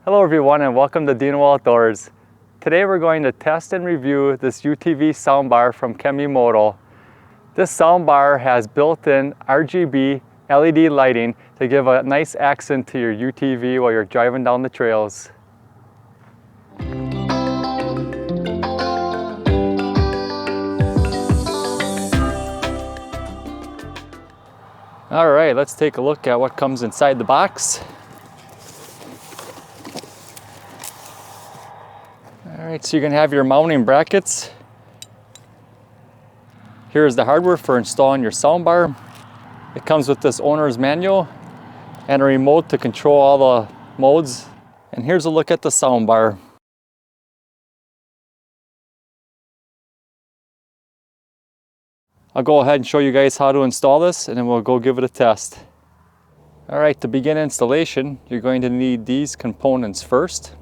Hello everyone and welcome to Deano Outdoors. Today we're going to test and review this UTV soundbar from KEMIMOTO. This soundbar has built-in RGB LED lighting to give a nice accent to your UTV while you're driving down the trails. All right, let's take a look at what comes inside the box. All right, so you're gonna have your mounting brackets. Here's the hardware for installing your soundbar. It comes with this owner's manual and a remote to control all the modes. And here's a look at the soundbar. I'll go ahead and show you guys how to install this and then we'll go give it a test. All right, to begin installation, you're going to need these components first.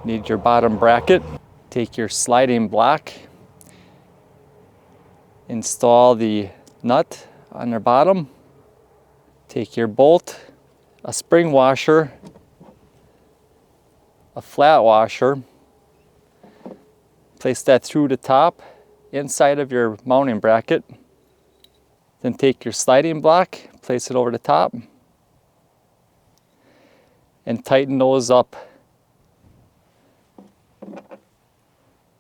Need your bottom bracket. Take your sliding block. Install the nut on the bottom. Take your bolt, a spring washer, a flat washer. Place that through the top, inside of your mounting bracket. Then take your sliding block, place it over the top, and tighten those up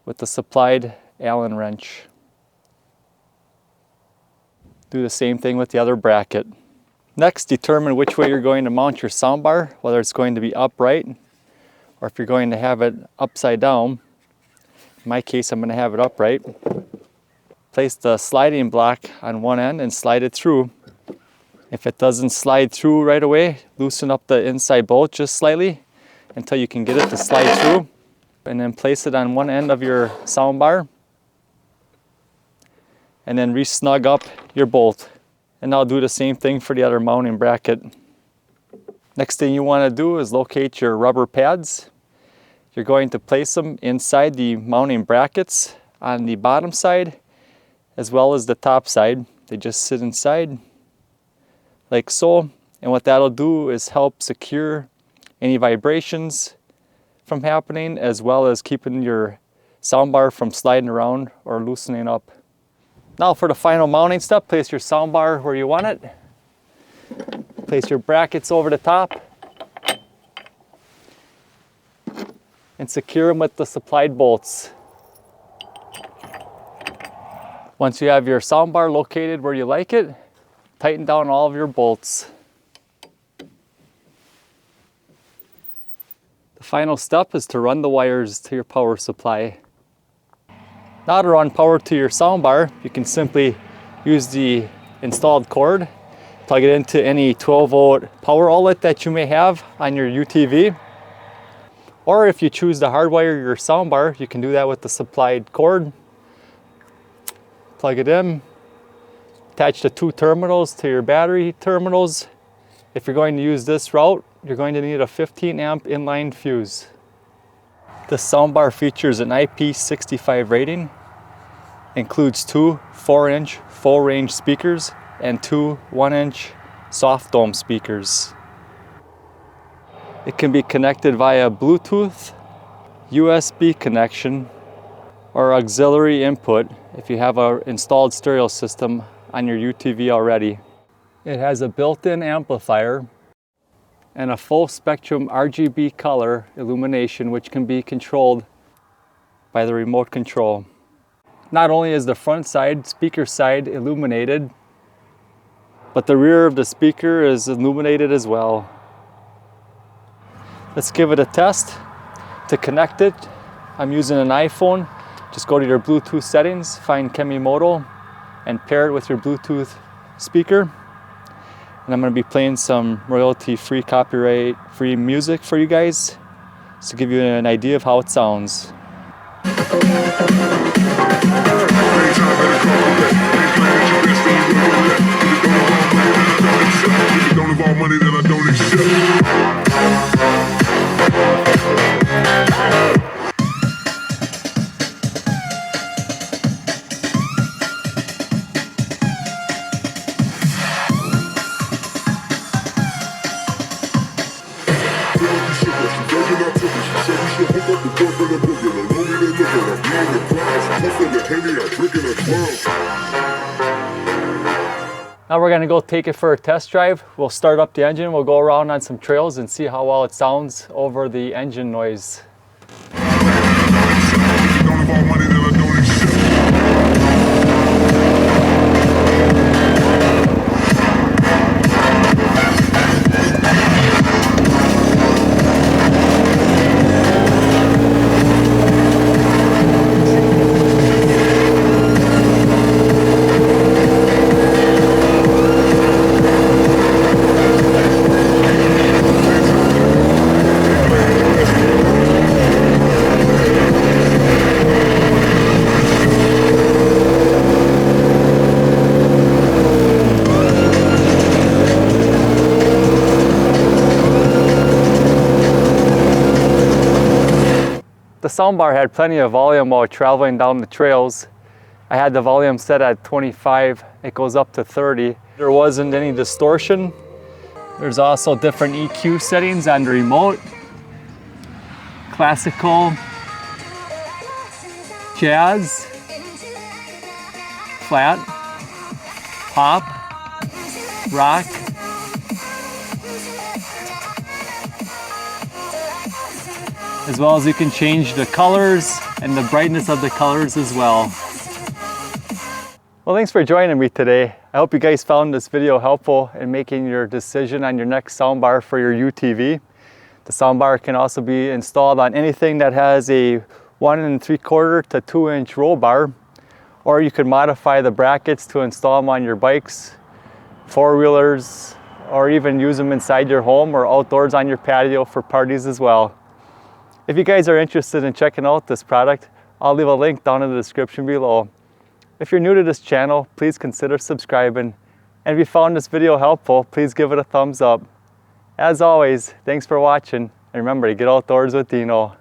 with the supplied Allen wrench. Do the same thing with the other bracket. Next, determine which way you're going to mount your soundbar, whether it's going to be upright or if you're going to have it upside down. In my case, I'm going to have it upright. Place the sliding block on one end and slide it through. If it doesn't slide through right away, loosen up the inside bolt just slightly until you can get it to slide through. And then place it on one end of your soundbar. And then re-snug up your bolt. And I'll do the same thing for the other mounting bracket. Next thing you want to do is locate your rubber pads. You're going to place them inside the mounting brackets on the bottom side as well as the top side. They just sit inside like so. And what that'll do is help secure any vibrations from happening, as well as keeping your soundbar from sliding around or loosening up. Now for the final mounting step, place your soundbar where you want it. Place your brackets over the top and secure them with the supplied bolts. Once you have your soundbar located where you like it, tighten down all of your bolts. The final step is to run the wires to your power supply. Now to run power to your soundbar, you can simply use the installed cord, plug it into any 12-volt power outlet that you may have on your UTV. Or if you choose to hardwire your soundbar, you can do that with the supplied cord. Plug it in, attach the two terminals to your battery terminals. If you're going to use this route, you're going to need a 15 amp inline fuse. This soundbar features an IP65 rating, includes two 4-inch full range speakers and two 1-inch soft dome speakers. It can be connected via Bluetooth, USB connection, or auxiliary input if you have an installed stereo system on your UTV already. It has a built-in amplifier and a full spectrum RGB color illumination, which can be controlled by the remote control. Not only is the front side, speaker side illuminated, but the rear of the speaker is illuminated as well. Let's give it a test. To connect it, I'm using an iPhone. Just go to your Bluetooth settings, find KEMIMOTO, and pair it with your Bluetooth speaker. And I'm going to be playing some royalty-free, copyright-free music for you guys to give you an idea of how it sounds. Now we're going to go take it for a test drive. We'll start up the engine, we'll go around on some trails and see how well it sounds over the engine noise. The soundbar had plenty of volume while traveling down the trails. I had the volume set at 25, it goes up to 30. There wasn't any distortion. There's also different EQ settings on the remote. Classical, jazz, flat, pop, rock. As well as you can change the colors and the brightness of the colors as well. Well, thanks for joining me today. I hope you guys found this video helpful in making your decision on your next soundbar for your UTV. The soundbar can also be installed on anything that has a 1 3/4 to 2 inch roll bar, or you could modify the brackets to install them on your bikes, four-wheelers, or even use them inside your home or outdoors on your patio for parties as well. If you guys are interested in checking out this product, I'll leave a link down in the description below. If you're new to this channel, please consider subscribing. And if you found this video helpful, please give it a thumbs up. As always, thanks for watching, and remember to get outdoors with Deano.